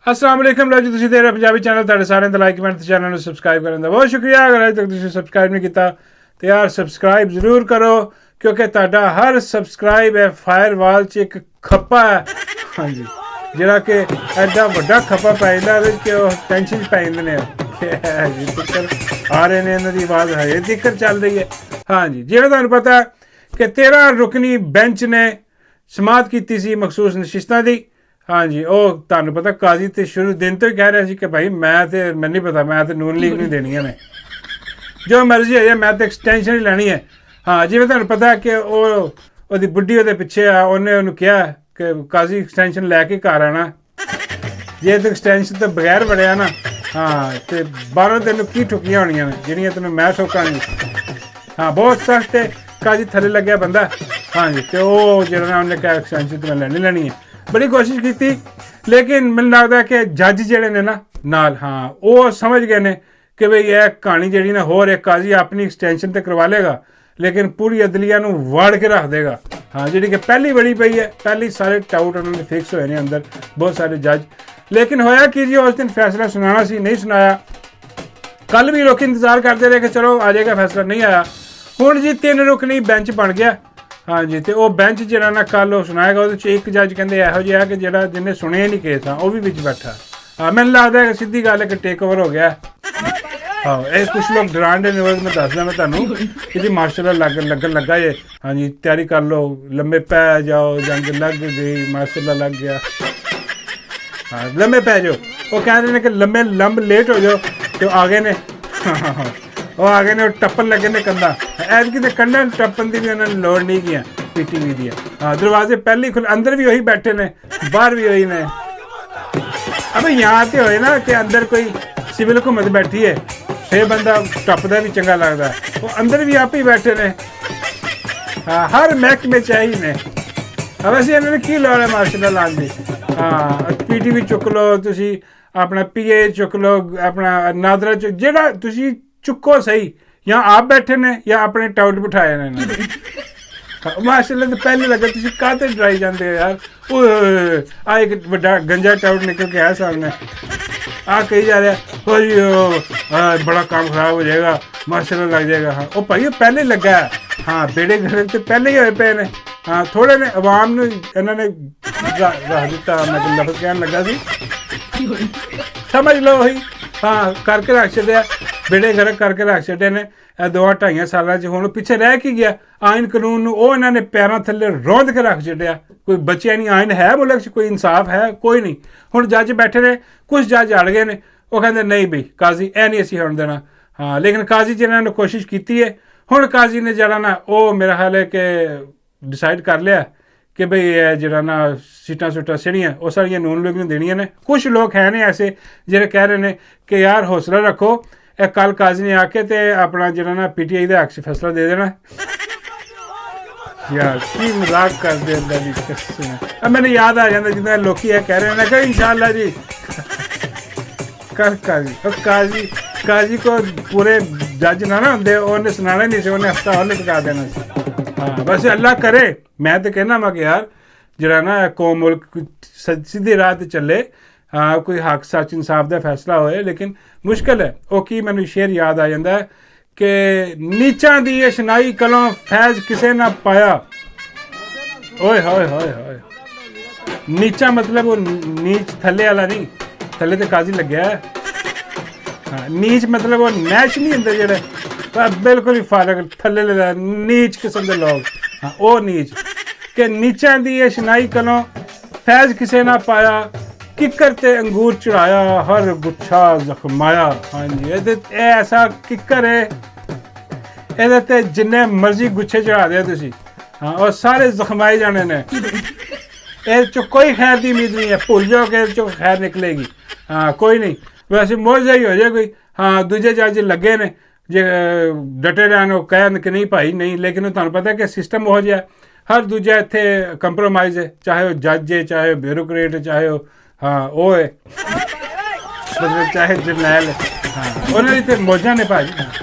अस्सलाम वालेकुम लो जी, तुसीं देख रहे पंजाबी चैनल। तुहाडे सारिਆਂ ਦਾ ਲਾਈਕ ਕਮੈਂਟ ਤੇ ਚੈਨਲ ਨੂੰ ਸਬਸਕ੍ਰਾਈਬ ਕਰਨ ਦਾ ਬਹੁਤ ਸ਼ੁਕਰੀਆ। ਅਗਰ ਅਜੇ ਤੱਕ ਤੁਸੀਂ ਸਬਸਕ੍ਰਾਈਬ ਨਹੀਂ ਕੀਤਾ ਤੇ ਯਾਰ ਸਬਸਕ੍ਰਾਈਬ ਜ਼ਰੂਰ ਕਰੋ, ਕਿਉਂਕਿ ਤੁਹਾਡਾ ਹਰ ਸਬਸਕ੍ਰਾਈਬ ਹੈ ਫਾਇਰਵਾਲ 'ਚ ਇੱਕ ਖੱਪਾ ਹੈ। ਹਾਂਜੀ, ਜਿਹੜਾ ਕਿ ਐਡਾ ਵੱਡਾ ਖੱਪਾ ਪੈ ਜਾਂਦਾ ਉਹਦੇ ਕਿ ਉਹ ਟੈਨਸ਼ਨ 'ਚ ਪੈ ਜਾਂਦੇ ਨੇ ਜੀ। ਦਿੱਕਰ ਆ ਰਹੇ ਨੇ, ਇਹਨਾਂ ਦੀ ਆਵਾਜ਼ ਹਜੇ ਦਿੱਕਰ ਚੱਲ ਰਹੀ ਹੈ। ਹਾਂਜੀ, ਜਿਵੇਂ ਤੁਹਾਨੂੰ ਪਤਾ ਕਿ 13 ਰੁਕਨੀ ਬੈਂਚ ਨੇ ਸਮਾਅਤ ਕੀਤੀ ਸੀ ਮਖਸੂਸ ਨਸ਼ਿਸਤਾਂ ਦੀ। ਹਾਂਜੀ, ਉਹ ਤੁਹਾਨੂੰ ਪਤਾ ਕਾਜ਼ੀ ਤੇ ਸ਼ੁਰੂ ਦਿਨ ਤੋਂ ਹੀ ਕਹਿ ਰਿਹਾ ਸੀ ਕਿ ਭਾਈ ਮੈਨੂੰ ਨਹੀਂ ਪਤਾ, ਮੈਂ ਤੇ ਨੂਨ ਲੀਗ ਨਹੀਂ ਦੇਣੀਆਂ ਨੇ, ਜੋ ਮਰਜ਼ੀ ਹੋ ਜਾਏ ਮੈਂ ਤਾਂ ਐਕਸਟੈਂਸ਼ਨ ਹੀ ਲੈਣੀ ਹੈ। ਹਾਂ, ਜਿਵੇਂ ਤੁਹਾਨੂੰ ਪਤਾ ਕਿ ਉਹਦੀ ਬੁੱਢੀ ਉਹਦੇ ਪਿੱਛੇ ਆ, ਉਹਨੇ ਉਹਨੂੰ ਕਿਹਾ ਕਿ ਕਾਜ਼ੀ ਐਕਸਟੈਂਸ਼ਨ ਲੈ ਕੇ ਘਰ ਆਉਣਾ, ਜੇ ਤੂੰ ਐਕਸਟੈਂਸ਼ਨ ਤੋਂ ਬਗੈਰ ਵੜਿਆ ਨਾ ਹਾਂ ਤੇ ਬਾਹਰੋਂ ਤੈਨੂੰ ਕੀ ਠੁਕੀਆਂ ਹੋਣੀਆਂ ਨੇ ਜਿਹੜੀਆਂ ਤੈਨੂੰ ਮੈਂ ਠੋਕਾਂਗੀ। ਹਾਂ, ਬਹੁਤ ਸਖਤ ਹੈ ਕਾਜ਼ੀ ਥੱਲੇ ਲੱਗਿਆ ਬੰਦਾ। ਹਾਂਜੀ, ਤੇ ਉਹ ਜਿਹੜਾ ਨਾ ਉਹਨੇ ਕਿਹਾ ਐਕਸਟੈਂਸ਼ਨ ਤਾਂ ਮੈਂ ਲੈਣੀ ਹੈ। ਬੜੀ ਕੋਸ਼ਿਸ਼ ਕੀਤੀ, ਲੇਕਿਨ ਮੈਨੂੰ ਲੱਗਦਾ ਕਿ ਜੱਜ ਜਿਹੜੇ ਨੇ ਨਾ ਨਾਲ ਹਾਂ ਉਹ ਸਮਝ ਗਏ ਨੇ ਕਿ ਬਈ ਇਹ ਕਹਾਣੀ ਜਿਹੜੀ ਨਾ ਹੋਰ ਇੱਕ ਕਾਜ਼ੀ ਆਪਣੀ ਐਕਸਟੈਂਸ਼ਨ ਤੇ ਕਰਵਾ ਲੇਗਾ, ਲੇਕਿਨ ਪੂਰੀ ਅਦਲੀਆ ਨੂੰ ਵਾੜ ਕੇ ਰੱਖ ਦੇਗਾ। ਹਾਂ, ਜਿਹੜੀ ਕਿ ਪਹਿਲੀ ਬੜੀ ਪਈ ਹੈ, ਪਹਿਲੀ ਸਾਰੇ ਟਾਊਟ ਉਹਨਾਂ ਦੇ ਫਿਕਸ ਹੋਏ ਨੇ ਅੰਦਰ ਬਹੁਤ ਸਾਰੇ ਜੱਜ। ਲੇਕਿਨ ਹੋਇਆ ਕਿ ਜੀ ਉਸ ਦਿਨ ਫੈਸਲਾ ਸੁਣਾਉਣਾ ਸੀ, ਨਹੀਂ ਸੁਣਾਇਆ। ਕੱਲ੍ਹ ਵੀ ਲੋਕ ਇੰਤਜ਼ਾਰ ਕਰਦੇ ਰਹੇ ਕਿ ਚਲੋ ਆ ਜਾਏਗਾ ਫੈਸਲਾ, ਨਹੀਂ ਆਇਆ। ਹੁਣ ਜੀ 3 ਰੁਕਨੀ ਬੈਂਚ ਬਣ ਗਿਆ। ਹਾਂਜੀ, ਤੇ ਉਹ ਬੈਂਚ ਜਿਹੜਾ ਨਾ ਕੱਲ੍ਹ ਉਹ ਸੁਣਾਏਗਾ, ਉਹਦੇ 'ਚ ਇੱਕ ਜੱਜ ਕਹਿੰਦੇ ਇਹੋ ਜਿਹਾ ਕਿ ਜਿਹੜਾ ਜਿਹਨੇ ਸੁਣਿਆ ਨਹੀਂ ਕੇਸ ਆ ਉਹ ਵੀ ਵਿੱਚ ਬੈਠਾ। ਹਾਂ, ਮੈਨੂੰ ਲੱਗਦਾ ਕਿ ਸਿੱਧੀ ਗੱਲ ਹੈ ਕਿ ਟੇਕ ਓਵਰ ਹੋ ਗਿਆ। ਹਾਂ, ਇਹ ਕੁਛ ਲੋਕ ਡਰਾਂਡੇ ਨੇ, ਮੈਂ ਦੱਸਦਾ ਮੈਂ ਤੁਹਾਨੂੰ ਕਿ ਜੀ ਮਾਰਸ਼ਲ ਲੱਗਣ ਲੱਗਾ ਜੇ। ਹਾਂਜੀ, ਤਿਆਰੀ ਕਰ ਲਓ, ਲੰਮੇ ਪੈ ਜਾਓ, ਜੰਗ ਲੱਗ ਗਈ, ਮਾਰਸ਼ਲ ਲੱਗ ਗਿਆ। ਹਾਂ, ਲੰਮੇ ਪੈ ਜਾਓ। ਉਹ ਕਹਿੰਦੇ ਨੇ ਕਿ ਲੰਬ ਲੇਟ ਹੋ ਜਾਓ ਤੇ ਆ ਗਏ ਨੇ। ਉਹ ਆ ਗਏ ਨੇ, ਉਹ ਟੱਪਣ ਲੱਗੇ ਨੇ ਕੰਧਾਂ। ਐਤਕੀ ਤੇ ਕੰਧਾਂ ਟੱਪਣ ਦੀ ਵੀ ਉਹਨਾਂ ਨੂੰ ਲੋੜ ਨਹੀਂ ਗਿਆ PTV ਦੀ। ਹਾਂ, ਦਰਵਾਜ਼ੇ ਪਹਿਲੇ ਹੀ ਖੁੱਲ੍ਹ, ਅੰਦਰ ਵੀ ਉਹੀ ਬੈਠੇ ਨੇ, ਬਾਹਰ ਵੀ ਉਹੀ ਨੇ। ਅਬੇ ਯਹਾਂ ਤੇ ਹੋਏ ਨਾ ਕਿ ਅੰਦਰ ਕੋਈ ਸਿਵਲ ਹੁਕੂਮਤ ਬੈਠੀ ਹੈ, ਫਿਰ ਬੰਦਾ ਟੱਪਦਾ ਵੀ ਚੰਗਾ ਲੱਗਦਾ। ਉਹ ਅੰਦਰ ਵੀ ਆਪ ਹੀ ਬੈਠੇ ਨੇ। ਹਾਂ, ਹਰ ਮਹਿਕਮੇ 'ਚ ਇਹੀ ਨੇ। ਵੈਸੇ ਇਹਨਾਂ ਨੇ ਕੀ ਲੋੜ ਹੈ ਮਾਰਸ਼ਲ ਲਾਉਣ ਦੀ। ਹਾਂ, PTV ਚੁੱਕ ਲਓ, ਤੁਸੀਂ ਆਪਣਾ PA ਚੁੱਕ ਲਓ, ਆਪਣਾ ਨਾਦਰਾ ਚੁੱਕ, ਜਿਹੜਾ ਤੁਸੀਂ ਚੁੱਕੋ ਸਹੀ। ਜਾਂ ਆਪ ਬੈਠੇ ਨੇ ਜਾਂ ਆਪਣੇ ਟਾਊਟ ਬਿਠਾਏ ਨੇ ਇਹਨਾਂ ਨੇ। ਮਾਸ਼ਾਅੱਲਾ ਤਾਂ ਪਹਿਲੇ ਲੱਗਾ ਤੁਸੀਂ ਕਾਹਤੇ ਡਰਾਈ ਜਾਂਦੇ ਹੋ ਯਾਰ। ਓਏ ਆ ਇੱਕ ਵੱਡਾ ਗੰਜਾ ਟਾਊਟ ਨਿਕਲ ਕੇ ਆਇਆ ਸਾਹਮਣੇ, ਆ ਕਹੀ ਜਾ ਰਿਹਾ ਹੋ ਜੀ ਬੜਾ ਕੰਮ ਖਰਾਬ ਹੋ ਜਾਏਗਾ, ਮਾਸ਼ਾਅੱਲਾ ਲੱਗ ਜਾਏਗਾ। ਹਾਂ, ਉਹ ਭਾਈ ਪਹਿਲੇ ਲੱਗਾ। ਹਾਂ, ਬੇੜੇ ਘਰੇ ਤੇ ਪਹਿਲੇ ਹੀ ਹੋਏ ਪਏ ਨੇ। ਹਾਂ, ਥੋੜੇ ਨੇ ਆਵਾਮ ਨੂੰ ਇਹਨਾਂ ਨੇ ਰੱਖ ਦਿੱਤਾ। ਮੈਂ ਤਾਂ ਲਫ਼ਜ਼ ਕਹਿਣ ਲੱਗਾ ਸੀ, ਸਮਝ ਲਓ ਉਹੀ। ਹਾਂ, ਕਰਕੇ ਰੱਖ ਛੱਡਿਆ, ਬੇੜੇ ਗਰਕ ਕਰਕੇ ਰੱਖ ਛੱਡੇ ਨੇ ਇਹ 2-2.5 ਸਾਲਾਂ 'ਚ। ਹੁਣ ਪਿੱਛੇ ਰਹਿ ਕੀ ਗਿਆ ਆਇਨ ਕਾਨੂੰਨ ਨੂੰ, ਉਹ ਇਹਨਾਂ ਨੇ ਪੈਰਾਂ ਥੱਲੇ ਰੋਂਦ ਕੇ ਰੱਖ ਛੱਡਿਆ। ਕੋਈ ਬਚਿਆ ਨਹੀਂ, ਆਇਨ ਹੈ ਮੁਲਕ 'ਚ, ਕੋਈ ਇਨਸਾਫ ਹੈ, ਕੋਈ ਨਹੀਂ। ਹੁਣ ਜੱਜ ਬੈਠੇ ਨੇ, ਕੁਛ ਜੱਜ ਅੜ ਗਏ ਨੇ, ਉਹ ਕਹਿੰਦੇ ਨਹੀਂ ਬਈ ਕਾਜ਼ੀ ਇਹ ਨਹੀਂ ਅਸੀਂ ਹੋਣ ਦੇਣਾ। ਹਾਂ, ਲੇਕਿਨ ਕਾਜ਼ੀ ਜਿਹਨਾਂ ਨੇ ਕੋਸ਼ਿਸ਼ ਕੀਤੀ ਹੈ, ਹੁਣ ਕਾਜ਼ੀ ਨੇ ਜਿਹੜਾ ਨਾ ਉਹ ਮੇਰਾ ਖਿਆਲ ਹੈ ਕਿ ਡਿਸਾਈਡ ਕਰ ਲਿਆ ਕਿ ਬਈ ਇਹ ਜਿਹੜਾ ਨਾ ਸੀਟਾਂ ਜਿਹੜੀਆਂ ਉਹ ਸਾਰੀਆਂ ਨੂਨ ਲੀਗ ਨੂੰ ਦੇਣੀਆਂ ਨੇ। ਕੁਛ ਲੋਕ ਹੈ ਨੇ ਐਸੇ ਜਿਹੜੇ ਕਹਿ ਰਹੇ ਨੇ ਕਿ ਯਾਰ ਹੌਸਲਾ ਰੱਖੋ, ਇਹ ਕੱਲ੍ਹ ਕਾਜ਼ੀ ਨੇ ਆ ਕੇ ਤੇ ਆਪਣਾ ਜਿਹੜਾ ਨਾ PTI ਦੇ ਹੱਕ 'ਚ ਫੈਸਲਾ ਦੇ ਦੇਣਾ। ਯਾਰ ਕੀ ਮਜ਼ਾਕ ਕਰਦੇ ਅੰਦਰ ਦੀ ਕਸਮ। ਮੈਨੂੰ ਯਾਦ ਆ ਜਾਂਦਾ ਜਿੱਦਾਂ ਲੋਕੀ ਇਹ ਕਹਿ ਰਹੇ ਨੇ ਕਿ ਇਨਸ਼ਾਅੱਲਾ ਜੀ ਕਾਜ਼ੀ ਕੋ ਪੂਰੇ ਜੱਜ ਨਾ ਹੁੰਦੇ, ਉਹਨੇ ਸੁਣਾਣਾ ਨਹੀਂ ਸੀ, ਉਹਨੇ ਹਫਤਾ ਹੋਰ ਲਟਕਾ ਦੇਣਾ ਸੀ। ਹਾਂ, ਬਸ ਅੱਲਾ ਕਰੇ। ਮੈਂ ਤਾਂ ਕਹਿਣਾ ਵਾ ਕਿ ਯਾਰ ਜਿਹੜਾ ਨਾ ਕੌਮ ਮੁਲਕ ਸਿੱਧੇ ਰਾਹ 'ਤੇ ਚੱਲੇ। ਹਾਂ, ਕੋਈ ਹੱਕ ਸੱਚ ਇਨਸਾਫ ਦਾ ਫੈਸਲਾ ਹੋਏ, ਲੇਕਿਨ ਮੁਸ਼ਕਿਲ ਹੈ। ਉਹ ਕੀ ਮੈਨੂੰ ਸ਼ੇਰ ਯਾਦ ਆ ਜਾਂਦਾ ਕਿ ਨੀਚਾਂ ਦੀ ਇਸ਼ਨਾਈ ਕਲੋਂ ਫੈਜ਼ ਕਿਸੇ ਨਾ ਪਾਇਆ। ਓਏ ਹੋਏ ਹੋਏ ਹੋਏ, ਨੀਚਾ ਮਤਲਬ ਉਹ ਨੀਚ ਥੱਲੇ ਵਾਲਾ ਨਹੀਂ, ਥੱਲੇ ਤੇ ਕਾਜ਼ੀ ਲੱਗਿਆ। ਹਾਂ, ਨੀਚ ਮਤਲਬ ਉਹ ਨੈਸ਼ ਨਹੀਂ ਹੁੰਦੇ ਜਿਹੜੇ ਬਿਲਕੁਲ ਹੀ ਫਾਰਗ ਥੱਲੇ ਲੈ ਨੀਚ ਕਿਸਮ ਦੇ ਲੋਕ। ਹਾਂ, ਉਹ ਨੀਚ ਕਿ ਨੀਚਾਂ ਦੀ ਇਸ਼ਨਾਈ ਕਲੋਂ ਫੈਜ਼ ਕਿਸੇ ਨਾ ਪਾਇਆ, ਕਿੱਕਰ ਤੇ ਅੰਗੂਰ ਚੜਾਇਆ, ਹਰ ਗੁੱਛਾ ਜ਼ਖਮਾਇਆ। ਹਾਂਜੀ, ਇਹਦੇ ਐਸਾ ਕਿੱਕਰ ਹੈ, ਇਹਦੇ ਤੇ ਜਿੰਨੇ ਮਰਜ਼ੀ ਗੁੱਛੇ ਚੜਾ ਦਿਓ ਤੁਸੀਂ, ਹਾਂ ਉਹ ਸਾਰੇ ਜ਼ਖਮਾਏ ਜਾਣੇ ਨੇ। ਇਹ 'ਚੋਂ ਕੋਈ ਖੈਰ ਦੀ ਉਮੀਦ ਨਹੀਂ ਹੈ, ਭੁੱਲ ਜਾਓ ਕਿ ਇਹ 'ਚੋਂ ਖੈਰ ਨਿਕਲੇਗੀ। ਹਾਂ, ਕੋਈ ਨਹੀਂ, ਵੈਸੇ ਮੌਜਾ ਹੀ ਹੋ ਜਾਏ ਕੋਈ। ਹਾਂ, ਦੂਜੇ ਜੱਜ ਲੱਗੇ ਨੇ ਜੇ ਡਟੇ ਰਹਿਣ, ਉਹ ਕਹਿਣ ਕਿ ਨਹੀਂ ਭਾਈ ਨਹੀਂ, ਲੇਕਿਨ ਉਹ ਤੁਹਾਨੂੰ ਪਤਾ ਕਿ ਸਿਸਟਮ ਹੋ ਜਿਹਾ ਹਰ ਦੂਜਾ ਇੱਥੇ ਕੰਪਰੋਮਾਈਜ਼ ਹੈ, ਚਾਹੇ ਉਹ ਜੱਜ ਹੈ, ਚਾਹੇ ਉਹ ਬਿਊਰੋਕਰੇਟ, ਚਾਹੇ ਉਹ ਹਾਂ ਉਹ ਹੈ ਮਤਲਬ ਚਾਹੇ ਜਰਨੈਲ ਹੈ। ਹਾਂ, ਉਹਨਾਂ ਦੀ ਤੇ ਮੌਜਾਂ ਨੇ ਭਾਜੀ।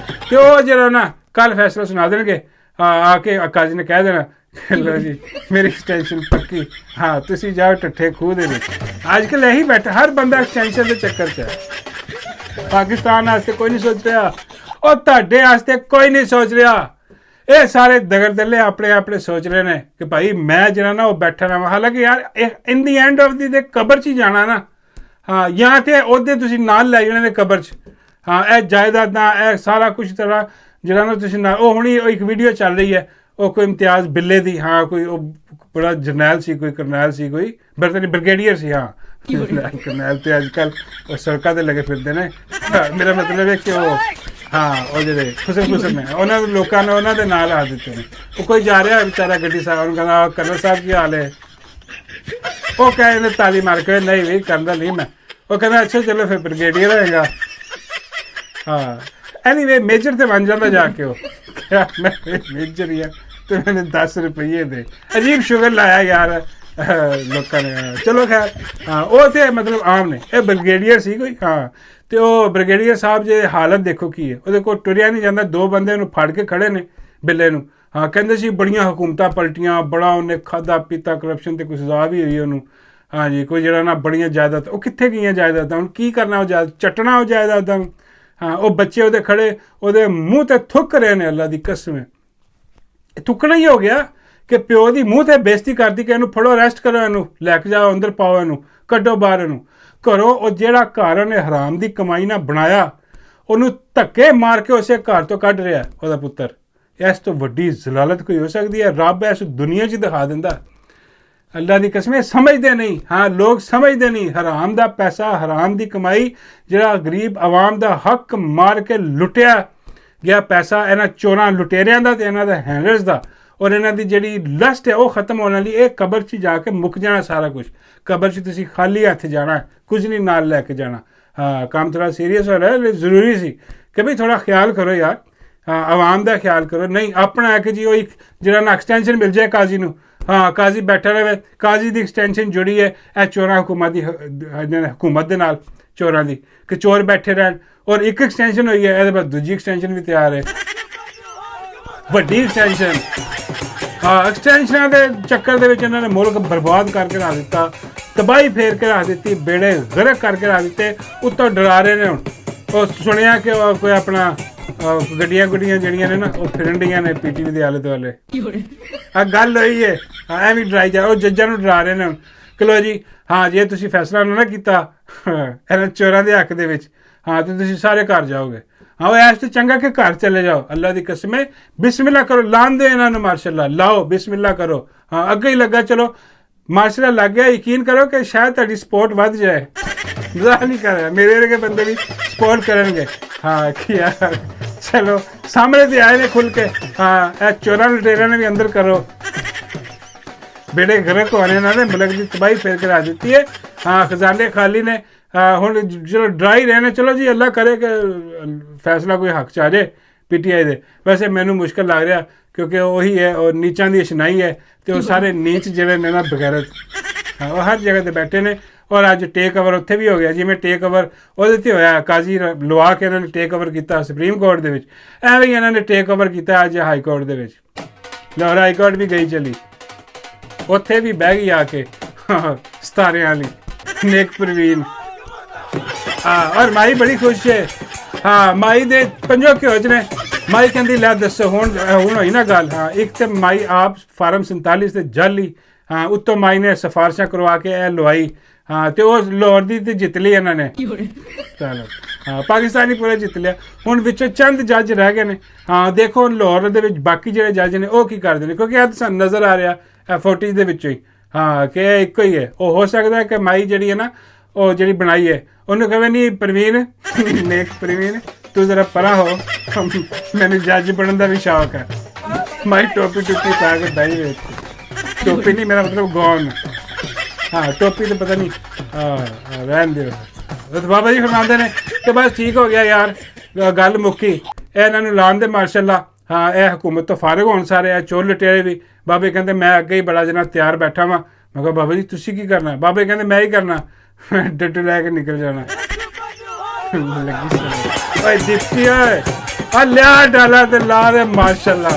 ਤੇ ਉਹ ਜਿਹੜਾ ਨਾ ਕੱਲ੍ਹ ਫੈਸਲਾ ਸੁਣਾ ਦੇਣਗੇ। हाँ आके काजी ने कह देना लो जी मेरी एक्सटेंशन पक्की। हाँ तुसी जाओ टट्ठे खूह दे विच। अजकल यही बैठा हर बंदा एक्सटेंशन के चक्कर च है। पाकिस्तान वास्ते कोई नहीं सोच रहा और तुहाडे वास्ते कोई नहीं सोच रहा। ये सारे दगड़ दल्ले अपने अपने सोच रहे हैं कि भाई मैं जरा ना वो बैठा रहा। हालांकि यार इन दी एंड ऑफ दी कबर च ही जाना ना। हाँ या तो ओहदे तुसी नाल लै जाने ने कबर च। हाँ यह जायदादां यह सारा कुछ तरह जरा ना तुसी ना वो हुणी एक वीडियो चल रही है वो कोई इम्तियाज़ बिल्ले दी। हाँ कोई बड़ा जरनैल सी कोई करनैल सी कोई बरतनी ब्रिगेडियर सी। हाँ करनैल तो अजकल सड़कों पर लगे फिरते ने। मेरा मतलब है कि वो हाँ वो जो खुसर ने उन्होंने लोगों ने उन्होंने नाल आ दिते हैं। वो कोई जा रहा बेचारा गड्डी साहब उन्होंने कहना कर्नल साहब की हाल है। वो कहे ताली मार के नहीं भाई कर्नल नहीं मैं। वो कहना अच्छा चलो फिर ब्रिगेडियर होएगा। हाँ एनीवे मेजर तो बन जाता जाके वो क्या मैं मेजर ही है तो मैंने 10 रुपये दे। अजीब शुगर लाया यार लोगों ने। चलो खैर हाँ वो तो मतलब आम ने ये ब्रिगेडियर सी कोई। हाँ तो वो ब्रिगेडियर साहब जे हालत देखो की है वो को टुरिया नहीं जाता। 2 बंदे उन्होंने फड़ के खड़े ने बिल्ले नूं। हाँ कहते सी बड़ियां हुकूमतां पलटियां बड़ा उन्हें खादा पीता करप्शन तो कोई सजा भी हुई उन्होंने। हाँ जी कोई जरा ना बड़ियां जायदाद वो कित्थे गई जायदादां हुण की करना वो जायदाद चट्टना वो जायदादां। हाँ वो बच्चे वो खड़े वो मूँह ते थुक रहे हैं। अल्लाह की कसम थुकना ही हो गया कि प्यो की मूँह ते बेइज्जती करती कि इनू फड़ो अरेस्ट करो इनू लैके जाओ अंदर पाओ इनू कड्डो बाहर इनू घरों। और जिहड़ा घर उन्हें हराम की कमाई ना बनाया उन्होंने धक्के मार के उस घर तो कढ़ रहा वह पुत्र। इस तो वड्डी जलालत कोई हो सकती है। रब इस दुनिया च दिखा दिंदा। अल्लाह की कसम समझते नहीं। हाँ लोग समझते नहीं हराम का पैसा हराम की कमाई जिहड़ा गरीब आवाम का हक मार के लुटिया गया पैसा इन्हां चोरां लुटेरियां दा ते इन्हां दे हैंडलर्स दा और इन्हां दी जिहड़ी लस्ट है वह खत्म होने वाली। ये कबर च जाके मुक जाना सारा कुछ। कबर च तुसीं खाली हत्थ जाना कुछ नहीं नाल लैके जाना। हाँ काम थोड़ा सीरियस हो रहा है जरूरी सी कि भाई थोड़ा ख्याल करो यार। हाँ आवाम का ख्याल करो नहीं अपना है कि जी वो एक जरा ना एक्सटेंशन मिल जाए काजी नूं। हाँ काजी बैठा रहे काजी की एक्सटेंशन जुड़ी है यह चोरां हुकूमत की हुकूमत के नाल चोरां की कि चोर बैठे रहन। और एक एक्सटेंशन हुई है ये बाद दूजी एक्सटेंशन भी तैयार है वड्डी एक्सटेंशन। हाँ एक्सटेंशन के चक्कर के इन्होंने मुल्क बर्बाद करके रख दिता तबाही फेर के रख दी बेड़े गरक करके रख दिते। उत्तों डरा रहे हैं हुण। सुनिया कि कोई अपना गड्डियां गुड्डियां जड़ियां ने ना वो फिरन डियां ने PTV के आले दुआले। आ गल हुई है एवं डराई जा जज्जां नूं डरा रहे हैं कि लो जी हाँ जे तुसीं फैसला ना कीता इन्हां चोरां दे हक दे विच हाँ तो तुसीं सारे घर जाओगे। हाँ ऐस तो चंगा कि घर चले जाओ। अल्लाह की कसम बिस्मिल्लाह करो लान दो इन्होंने मार्शल्लाह लाओ बिस्मिल्लाह करो। हाँ अगे ही लगा चलो मार्शल्लाह लग गया यकीन करो कि शायद तुहाडी सपोर्ट वध जाए। मजाक नहीं कर रहा मेरे वर्गे बंदे भी सपोर्ट करेंगे। हाँ कि यार चलो सामने तो आए ने खुल के। हाँ ए चोरां लुटेरियां ने भी अंदर करो बेड़े गरक होने ना मुल्क की तबाही फेर के रख दी है। हाँ खजाने खाली ने हुण चलो ड्राई रहने चलो जी अल्लाह करे कि फैसला कोई हक च आ जाए PTI दे। वैसे मैनू मुश्किल लग रहा क्योंकि वही है और नीचां दी अशनाई है तो वो सारे नीच जिहड़े ने ना बगैरत हाँ वो हर जगह पर बैठे ने। और अज टेक ओवर उत्थे भी हो गया जिवें टेक ओवर वो होया काजी लवा के इन्होंने टेक ओवर किया सुप्रीम कोर्ट दे विच एवें ही इन्होंने टेक ओवर किया अज हाई कोर्ट दे विच। लाहौर हाई कोर्ट भी गई चली उत्थे भी बह गई आके सतारे वाली नेक प्रवीण। हाँ और माई बड़ी खुश है। हाँ माई दे 5 घ्यो ने माई कहती लै दसो हुण होई ना गल। हाँ एक तो माई आप फार्म 47 से जाली हाँ उत्तों माई ने सिफारिशां करवा के लवाई। हाँ तो वो लाहौर दी तो जित ली इन्होंने चलो। हाँ पाकिस्तानी पूरा जित लिया हुण विचों चंद जज रह गए ने। हाँ देखो लाहौर दे विच बाकी जिहड़े जज ने वो की करदे ने क्योंकि अज सानूं नज़र आ रहा फुटेज दे विचों ही। हाँ कि एक ही है वो हो सकता है कि माई जिहड़ी है ना वो जिहड़ी बनाई है उन्होंने कहे नहीं प्रवीण नेक प्रवीण तू जरा परा हो मैंने जज बनने का भी शौक है। माई टोपी टोपी पा के दाई वे टोपी नहीं मेरा मतलब गौन। हाँ टोपी तो पता नहीं हाँ रहन दो। तो बाबा जी फरमाते ने कि बस ठीक हो गया यार गल मुक्की इन्होंने लान दे मार्शल्लाह। हाँ यह हुकूमत तो फारग होने सारे है चोर लुटेरे भी। बाबे कहते मैं अगे ही बड़ा जना तैयार बैठा वा। मैं कहा बाबा जी तुसी की करना। बाबे कहते मैं ही करना डट्टू लैके निकल जाना। लगी दिप्टी लिया डाला तो ला दे माशाल्लाह।